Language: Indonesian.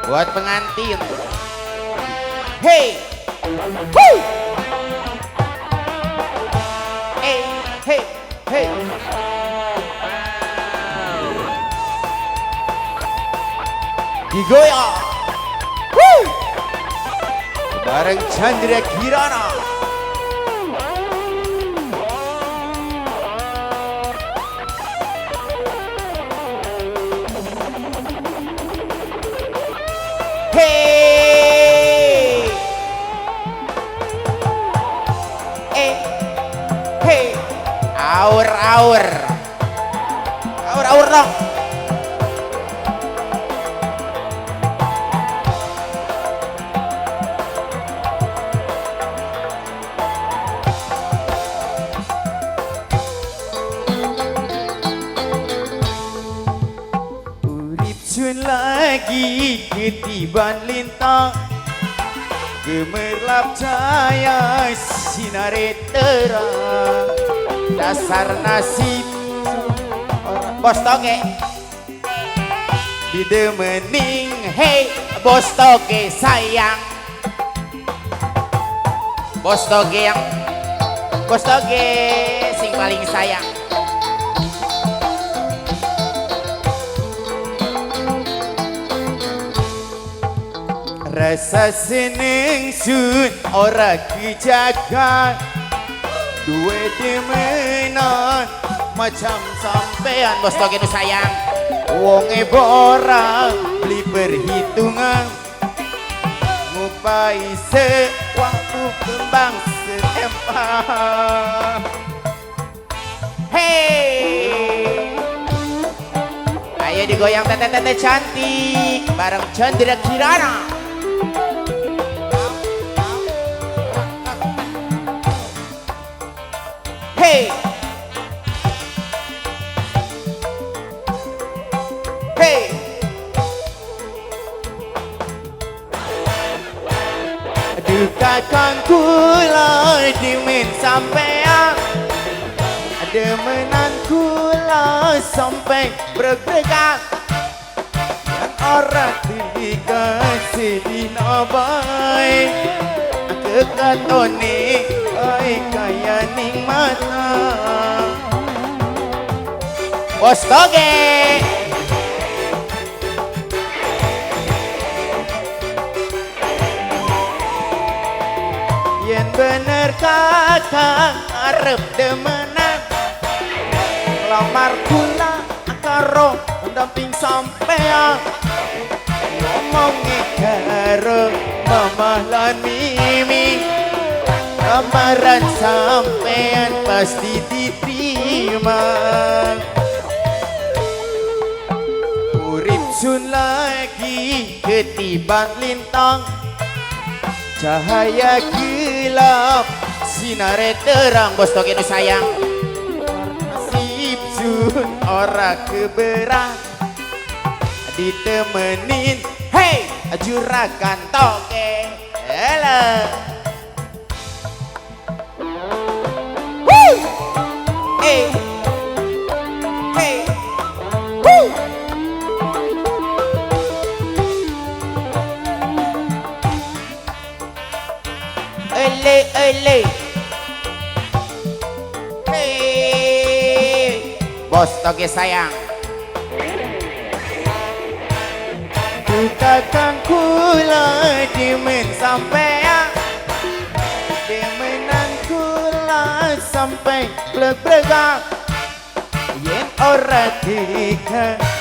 buat pengantin. Hey, woo, hey, hey, hey. Digoyang, woo, bareng Chandra Kirana. Hey, hey, aur dong. Urip sun lagi ketiban lintang, gemerlap cahaya sinare terang. Dasar nasib bos toge didemening, hey bos toge sayang. Bos toge sing paling sayang. Rasa seneng sun ora kejaga, duwe demenan macam sampean bos toge nu sayang. Wonge borang beli perhitungan, ngupai sewaktu kembang seempang. Hey, ayo digoyang tete-tete cantik bareng Chandra Kirana. Hey, hey, dukakan kula dimin sampean, demenan kula sampai breg-bregan. Yang orang dikasih dinabai, kekatone ay kaya ning mata. Bos toge yen bener kakang arep demenan, lamar kula karo pendamping sampean. Ngomongi karo mamah lan mimi, lamaran sampean pasti diterima. Urip sun lagi ketiban lintang, cahaya gelap sinare terang. Bos toge nu sayang, nasib sun ora keberan, ditemenin hey juragan toge. Hello, woo, hey, hey, woo. Ele, hey, bos toge sayang. Dukakan kula dimen sampean, demenan kula sampai breg-bregan. Yen ora dikasih